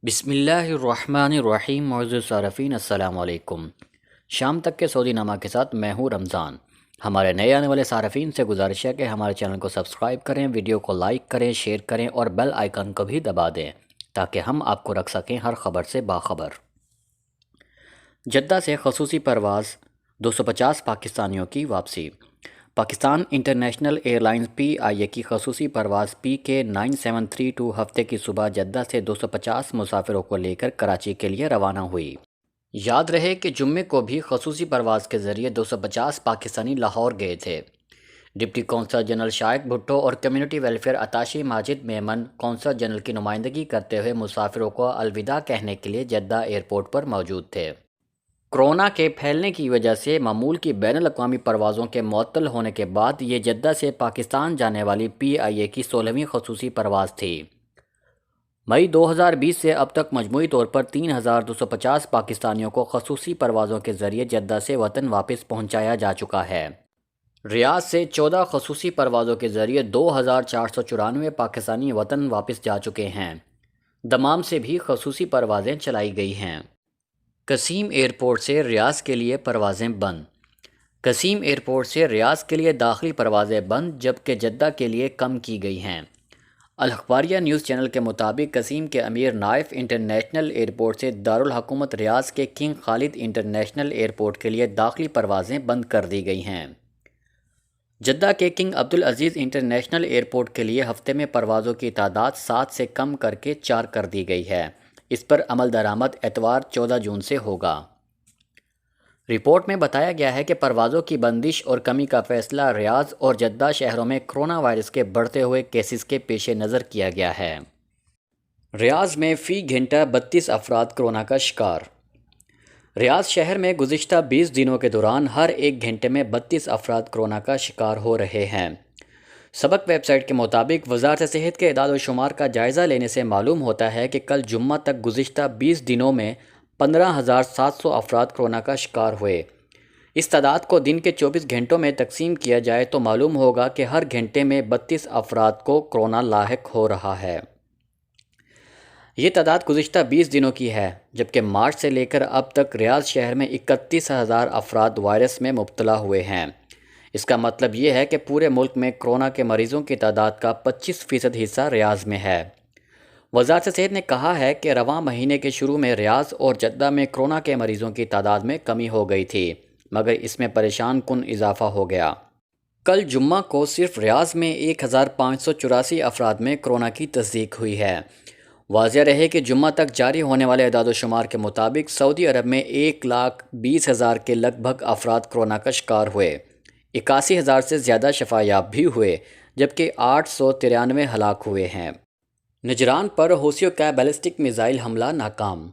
بسم اللہ الرحمن الرحیم. معزز صارفین السلام علیکم. شام تک کے سعودی نامہ کے ساتھ میں ہوں رمضان. ہمارے نئے آنے والے صارفین سے گزارش ہے کہ ہمارے چینل کو سبسکرائب کریں، ویڈیو کو لائک کریں، شیئر کریں اور بیل آئیکن کو بھی دبا دیں تاکہ ہم آپ کو رکھ سکیں ہر خبر سے باخبر. جدہ سے خصوصی پرواز 250 پاکستانیوں کی واپسی. Pakistan international air lines PIA کی خصوصی پرواز PK 9732 ہفتے کی صبح جدہ سے 250 مسافروں کو لے کر کراچی کے لیے روانہ ہوئی. یاد رہے کہ جمعے کو بھی خصوصی پرواز کے ذریعے 250 پاکستانی لاہور گئے تھے. ڈپٹی کونسل جنرل شائق بھٹو اور community welfare اتاشی Majid Memon council general کی نمائندگی کرتے ہوئے مسافروں کو الوداع کہنے کے لیے جدہ ایئرپورٹ پر موجود تھے. کورونا کے پھیلنے کی وجہ سے معمول کی بین الاقوامی پروازوں کے معطل ہونے کے بعد یہ جدہ سے پاکستان جانے والی PIA کی 16ویں خصوصی پرواز تھی. مئی 2020 سے اب تک مجموعی طور پر 3250 پاکستانیوں کو خصوصی پروازوں کے ذریعے جدہ سے وطن واپس پہنچایا جا چکا ہے. ریاض سے 14 خصوصی پروازوں کے ذریعے 2494 پاکستانی وطن واپس جا چکے ہیں. دمام سے بھی خصوصی پروازیں چلائی گئی ہیں. قصیم ایئرپورٹ سے ریاض کے لیے پروازیں بند. قصیم ایئرپورٹ سے ریاض کے لیے داخلی پروازیں بند جبکہ جدہ کے لیے کم کی گئی ہیں. الاخباریہ نیوز چینل کے مطابق قصیم کے امیر نائف انٹرنیشنل ایئرپورٹ سے دارالحکومت ریاض کے کنگ خالد انٹرنیشنل ایئرپورٹ کے لیے داخلی پروازیں بند کر دی گئی ہیں. جدہ کے کنگ عبدالعزیز انٹرنیشنل ایئرپورٹ کے لیے ہفتے میں پروازوں کی تعداد 7 سے کم کر کے 4 کر دی گئی ہے. اس پر عمل درآمد اتوار 14 جون سے ہوگا. رپورٹ میں بتایا گیا ہے کہ پروازوں کی بندش اور کمی کا فیصلہ ریاض اور جدہ شہروں میں کرونا وائرس کے بڑھتے ہوئے کیسز کے پیش نظر کیا گیا ہے. ریاض میں فی گھنٹہ 32 افراد کورونا کا شکار. ریاض شہر میں گزشتہ 20 دنوں کے دوران ہر ایک گھنٹے میں 32 افراد کورونا کا شکار ہو رہے ہیں. سبق ویب سائٹ کے مطابق وزارت صحت کے اعداد و شمار کا جائزہ لینے سے معلوم ہوتا ہے کہ کل جمعہ تک گزشتہ 20 دنوں میں 15,700 افراد کورونا کا شکار ہوئے. اس تعداد کو دن کے 24 گھنٹوں میں تقسیم کیا جائے تو معلوم ہوگا کہ ہر گھنٹے میں 32 افراد کو کورونا لاحق ہو رہا ہے. یہ تعداد گزشتہ 20 دنوں کی ہے جبکہ مارچ سے لے کر اب تک ریاض شہر میں 31,000 افراد وائرس میں مبتلا ہوئے ہیں. اس کا مطلب یہ ہے کہ پورے ملک میں کورونا کے مریضوں کی تعداد کا 25% حصہ ریاض میں ہے. وزارت صحت نے کہا ہے کہ رواں مہینے کے شروع میں ریاض اور جدہ میں کورونا کے مریضوں کی تعداد میں کمی ہو گئی تھی مگر اس میں پریشان کن اضافہ ہو گیا. کل جمعہ کو صرف ریاض میں 1584 افراد میں کورونا کی تصدیق ہوئی ہے. واضح رہے کہ جمعہ تک جاری ہونے والے اعداد و شمار کے مطابق سعودی عرب میں 1,20,000 کے لگ بھگ افراد کورونا کا شکار ہوئے. 81,000 سے زیادہ شفا یاب بھی ہوئے جبکہ 893 ہلاک ہوئے ہیں. نجران پر حوثیوں کا بیلسٹک میزائل حملہ ناکام.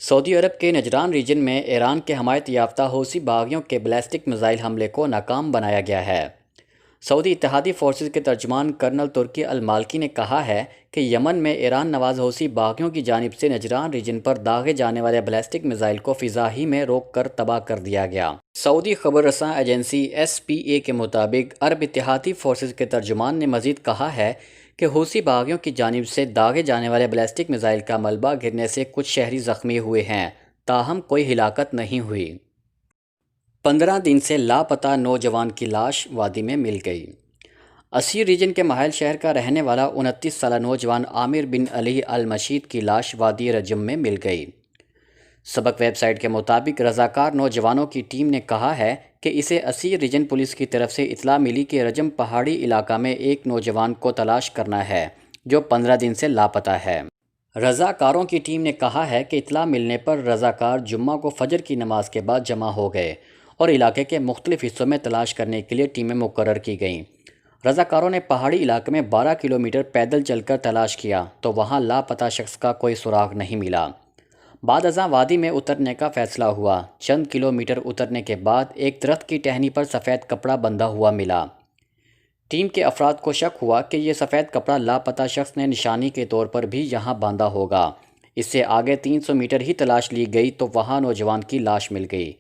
سعودی عرب کے نجران ریجن میں ایران کے حمایت یافتہ حوثی باغیوں کے بیلسٹک میزائل حملے کو ناکام بنایا گیا ہے. سعودی اتحادی فورسز کے ترجمان کرنل ترکی المالکی نے کہا ہے کہ یمن میں ایران نواز حوثی باغیوں کی جانب سے نجران ریجن پر داغے جانے والے بیلسٹک میزائل کو فضا ہی میں روک کر تباہ کر دیا گیا. سعودی خبر رساں ایجنسی SPA کے مطابق عرب اتحادی فورسز کے ترجمان نے مزید کہا ہے کہ حوثی باغیوں کی جانب سے داغے جانے والے بیلسٹک میزائل کا ملبہ گرنے سے کچھ شہری زخمی ہوئے ہیں تاہم کوئی ہلاکت نہیں ہوئی. 15 دن سے لاپتہ نوجوان کی لاش وادی میں مل گئی. اسیر ریجن کے محل شہر کا رہنے والا 29 سالہ نوجوان عامر بن علی المشید کی لاش وادی رجم میں مل گئی. سبق ویب سائٹ کے مطابق رضاکار نوجوانوں کی ٹیم نے کہا ہے کہ اسے اسیر ریجن پولیس کی طرف سے اطلاع ملی کہ رجم پہاڑی علاقہ میں ایک نوجوان کو تلاش کرنا ہے جو 15 دن سے لاپتہ ہے. رضاکاروں کی ٹیم نے کہا ہے کہ اطلاع ملنے پر رضاکار جمعہ کو فجر کی نماز کے بعد جمع ہو گئے اور علاقے کے مختلف حصوں میں تلاش کرنے کے لیے ٹیمیں مقرر کی گئیں. رضاکاروں نے پہاڑی علاقے میں 12 کلومیٹر پیدل چل کر تلاش کیا تو وہاں لاپتہ شخص کا کوئی سراغ نہیں ملا. بعد ازاں وادی میں اترنے کا فیصلہ ہوا. چند کلومیٹر اترنے کے بعد ایک درخت کی ٹہنی پر سفید کپڑا بندھا ہوا ملا. ٹیم کے افراد کو شک ہوا کہ یہ سفید کپڑا لاپتہ شخص نے نشانی کے طور پر بھی یہاں باندھا ہوگا. اس سے آگے 300 میٹر ہی تلاش لی گئی تو وہاں نوجوان کی لاش مل گئی.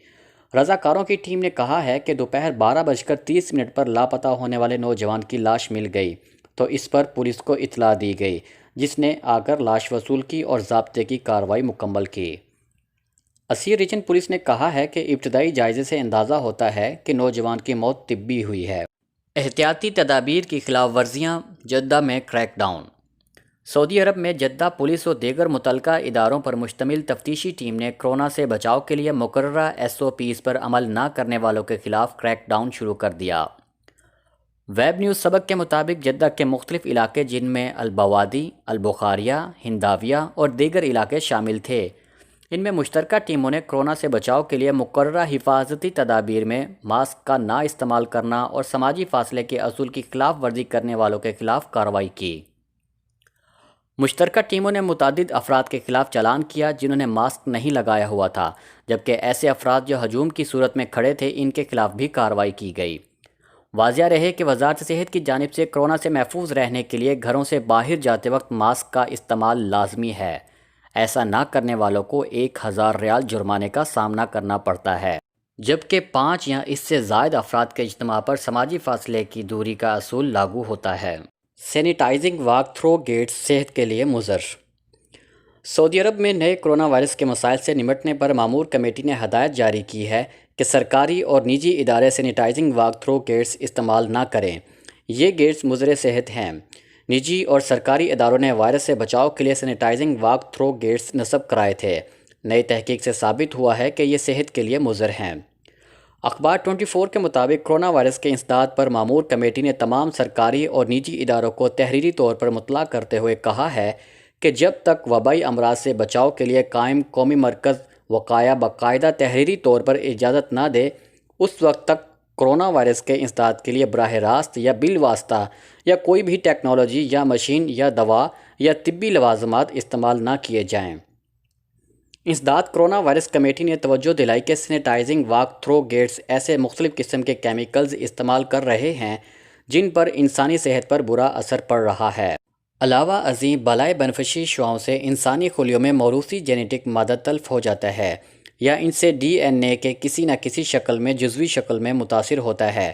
رضاکاروں کی ٹیم نے کہا ہے کہ دوپہر 12:30 پر لاپتہ ہونے والے نوجوان کی لاش مل گئی تو اس پر پولیس کو اطلاع دی گئی جس نے آ کر لاش وصول کی اور ضابطے کی کارروائی مکمل کی۔ اسیر ریجن پولیس نے کہا ہے کہ ابتدائی جائزے سے اندازہ ہوتا ہے کہ نوجوان کی موت طبی ہوئی ہے۔ احتیاطی تدابیر کی خلاف ورزیاں، جدہ میں کریک ڈاؤن۔ سعودی عرب میں جدہ پولیس و دیگر متعلقہ اداروں پر مشتمل تفتیشی ٹیم نے کورونا سے بچاؤ کے لیے مقررہ SOPs پر عمل نہ کرنے والوں کے خلاف کریک ڈاؤن شروع کر دیا۔ ویب نیوز سبق کے مطابق جدہ کے مختلف علاقے جن میں البوادی، البخاریہ، ہنداویہ اور دیگر علاقے شامل تھے، ان میں مشترکہ ٹیموں نے کورونا سے بچاؤ کے لیے مقررہ حفاظتی تدابیر میں ماسک کا نہ استعمال کرنا اور سماجی فاصلے کے اصول کی خلاف ورزی کرنے والوں کے خلاف کارروائی کی۔ مشترکہ ٹیموں نے متعدد افراد کے خلاف چالان کیا جنہوں نے ماسک نہیں لگایا ہوا تھا، جبکہ ایسے افراد جو ہجوم کی صورت میں کھڑے تھے ان کے خلاف بھی کارروائی کی گئی۔ واضح رہے کہ وزارت صحت کی جانب سے کورونا سے محفوظ رہنے کے لیے گھروں سے باہر جاتے وقت ماسک کا استعمال لازمی ہے۔ ایسا نہ کرنے والوں کو 1000 ریال جرمانے کا سامنا کرنا پڑتا ہے، جبکہ 5 یا اس سے زائد افراد کے اجتماع پر سماجی فاصلے کی دوری کا اصول لاگو ہوتا ہے۔ سینیٹائزنگ واک تھرو گیٹس صحت کے لیے مضر۔ سعودی عرب میں نئے کورونا وائرس کے مسائل سے نمٹنے پر مامور کمیٹی نے ہدایت جاری کی ہے کہ سرکاری اور نجی ادارے سینیٹائزنگ واک تھرو گیٹس استعمال نہ کریں۔ یہ گیٹس مضر صحت ہیں۔ نجی اور سرکاری اداروں نے وائرس سے بچاؤ کے لیے سینیٹائزنگ واک تھرو گیٹس نصب کرائے تھے۔ نئی تحقیق سے ثابت ہوا ہے کہ یہ صحت کے لیے مضر ہیں۔ اخبار 24 کے مطابق کورونا وائرس کے انسداد پر مامور کمیٹی نے تمام سرکاری اور نجی اداروں کو تحریری طور پر مطلع کرتے ہوئے کہا ہے کہ جب تک وبائی امراض سے بچاؤ کے لیے قائم قومی مرکز وقایہ باقاعدہ تحریری طور پر اجازت نہ دے، اس وقت تک کورونا وائرس کے انسداد کے لیے براہ راست یا بالواسطہ یا کوئی بھی ٹیکنالوجی یا مشین یا دوا یا طبی لوازمات استعمال نہ کیے جائیں۔ انسداد کورونا وائرس کمیٹی نے توجہ دلائی کہ سینیٹائزنگ واک تھرو گیٹس ایسے مختلف قسم کے کیمیکلز استعمال کر رہے ہیں جن پر انسانی صحت پر برا اثر پڑ رہا ہے۔ علاوہ ازیں بالائے بنفشی شعاؤں سے انسانی خلیوں میں موروثی جینیٹک مادہ تلف ہو جاتا ہے یا ان سے DNA کے کسی نہ کسی شکل میں جزوی شکل میں متاثر ہوتا ہے۔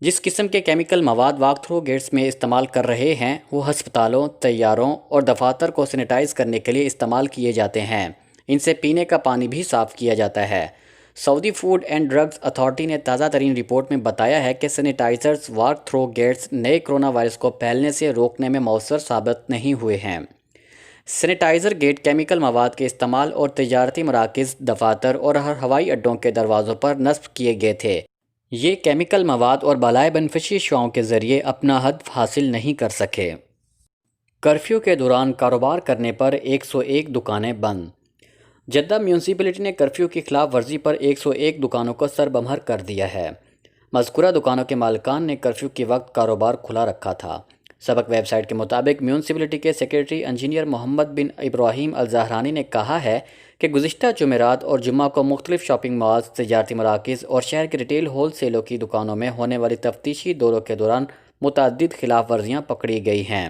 جس قسم کے کیمیکل مواد واک تھرو گیٹس میں استعمال کر رہے ہیں وہ ہسپتالوں، طیاروں اور دفاتر کو سینیٹائز کرنے کے لیے استعمال کیے جاتے ہیں۔ ان سے پینے کا پانی بھی صاف کیا جاتا ہے۔ سعودی فوڈ اینڈ ڈرگز اتھارٹی نے تازہ ترین رپورٹ میں بتایا ہے کہ سینیٹائزرز واک تھرو گیٹس نئے کورونا وائرس کو پھیلنے سے روکنے میں مؤثر ثابت نہیں ہوئے ہیں۔ سینیٹائزر گیٹ کیمیکل مواد کے استعمال اور تجارتی مراکز، دفاتر اور ہوائی اڈوں کے دروازوں پر نصب کیے گئے تھے۔ یہ کیمیکل مواد اور بالائے بنفشی شعاؤں کے ذریعے اپنا ہدف حاصل نہیں کر سکے۔ کرفیو کے دوران کاروبار کرنے پر 101 دکانیں بند۔ جدہ میونسپلٹی نے کرفیو کی خلاف ورزی پر 101 دکانوں کو سربمہر کر دیا ہے۔ مذکورہ دکانوں کے مالکان نے کرفیو کے وقت کاروبار کھلا رکھا تھا۔ سبق ویب سائٹ کے مطابق میونسپلٹی کے سیکریٹری انجینئر محمد بن ابراہیم الزہرانی نے کہا ہے کہ گزشتہ جمعرات اور جمعہ کو مختلف شاپنگ مالز، تجارتی مراکز اور شہر کے ریٹیل ہول سیلوں کی دکانوں میں ہونے والی تفتیشی دوروں کے دوران متعدد خلاف ورزیاں پکڑی گئی ہیں۔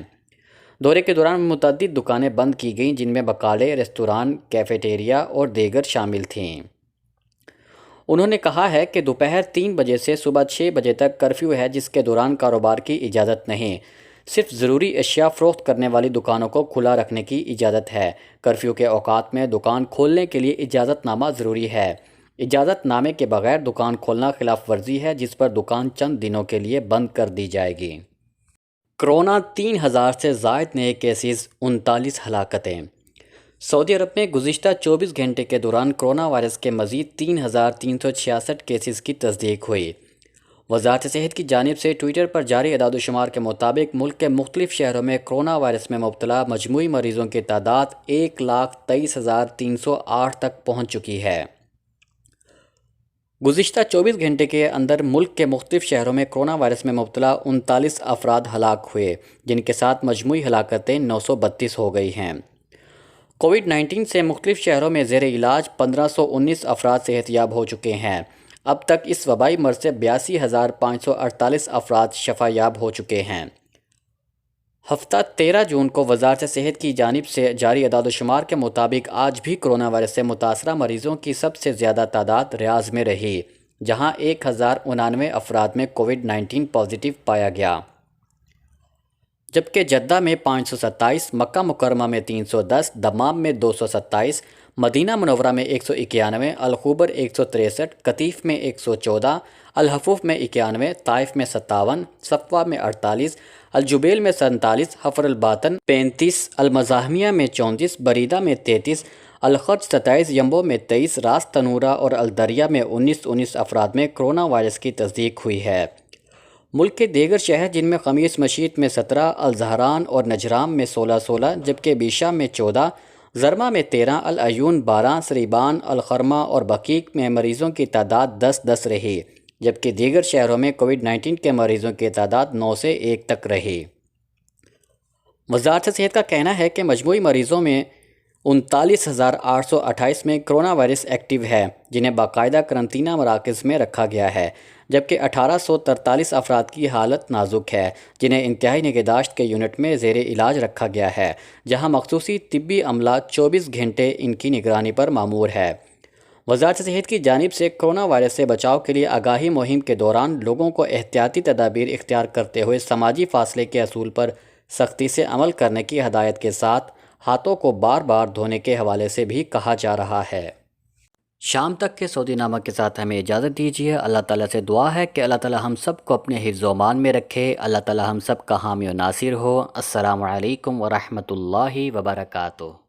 دورے کے دوران متعدد دکانیں بند کی گئیں جن میں بقالے، ریستوران، کیفیٹیریا اور دیگر شامل تھیں۔ انہوں نے کہا ہے کہ دوپہر 3 بجے سے صبح 6 بجے تک کرفیو ہے جس کے دوران کاروبار کی اجازت نہیں، صرف ضروری اشیاء فروخت کرنے والی دکانوں کو کھلا رکھنے کی اجازت ہے۔ کرفیو کے اوقات میں دکان کھولنے کے لیے اجازت نامہ ضروری ہے۔ اجازت نامے کے بغیر دکان کھولنا خلاف ورزی ہے جس پر دکان چند دنوں کے لیے بند کر دی جائے گی۔ کورونا 3000 سے زائد نئے کیسز، 39 ہلاکتیں۔ سعودی عرب میں گزشتہ 24 گھنٹے کے دوران کورونا وائرس کے مزید 3366 کیسز کی تصدیق ہوئی۔ وزارت صحت کی جانب سے ٹویٹر پر جاری اعداد و شمار کے مطابق ملک کے مختلف شہروں میں کورونا وائرس میں مبتلا مجموعی مریضوں کی تعداد 1,23,308 تک پہنچ چکی ہے۔ گزشتہ 24 گھنٹے کے اندر ملک کے مختلف شہروں میں کورونا وائرس میں مبتلا 39 افراد ہلاک ہوئے، جن کے ساتھ مجموعی ہلاکتیں 932 ہو گئی ہیں۔ کووڈ-19 سے مختلف شہروں میں زیر علاج 1519 افراد صحت یاب ہو چکے ہیں۔ اب تک اس وبائی مرض سے 82,548 افراد شفا یاب ہو چکے ہیں۔ ہفتہ 13 جون کو وزارت صحت کی جانب سے جاری اعداد و شمار کے مطابق آج بھی کورونا وائرس سے متاثرہ مریضوں کی سب سے زیادہ تعداد ریاض میں رہی، جہاں 1099 افراد میں کووڈ-19 پازیٹیو پایا گیا۔ جبکہ جدہ میں 527، مکہ مکرمہ میں 310، دمام میں 227، مدینہ منورہ میں 191، الخوبر 163، قطیف میں 114، الحفوف میں 91، طائف میں 57، صفوہ میں 48، الجبیل میں 47، حفر الباطن 35، المزاحمیہ میں 34، بریدہ میں 33، الخرج 27، ینبو میں 23، راس تنورہ اور الدریہ میں 19 افراد میں کرونا وائرس کی تصدیق ہوئی ہے۔ ملک کے دیگر شہر جن میں خمیس مشیط میں 17، الزہران اور نجران میں 16 جبکہ بیشہ میں 14، زرما میں 13، العیون 12، سریبان، الخرمہ اور بقیق میں مریضوں کی تعداد 10 رہی، جبکہ دیگر شہروں میں کووڈ-19 کے مریضوں کی تعداد 9 سے 1 تک رہی۔ وزارت صحت کا کہنا ہے کہ مجموعی مریضوں میں 39,828 میں کرونا وائرس ایکٹیو ہے، جنہیں باقاعدہ قرنطینہ مراکز میں رکھا گیا ہے، جبکہ 1843 افراد کی حالت نازک ہے، جنہیں انتہائی نگہداشت کے یونٹ میں زیر علاج رکھا گیا ہے، جہاں مخصوصی طبی عملہ 24 گھنٹے ان کی نگرانی پر مامور ہے۔ وزارت صحت کی جانب سے کرونا وائرس سے بچاؤ کے لیے آگاہی مہم کے دوران لوگوں کو احتیاطی تدابیر اختیار کرتے ہوئے سماجی فاصلے کے اصول پر سختی سے عمل کرنے کی ہدایت کے ساتھ ہاتھوں کو بار بار دھونے کے حوالے سے بھی کہا جا رہا ہے۔ شام تک کے سعودی نامہ کے ساتھ ہمیں اجازت دیجیے۔ اللہ تعالیٰ سے دعا ہے کہ اللہ تعالیٰ ہم سب کو اپنے حفظ و امان میں رکھے۔ اللہ تعالیٰ ہم سب کا حامی و ناصر ہو۔ السلام علیکم ورحمۃ اللہ وبرکاتہ۔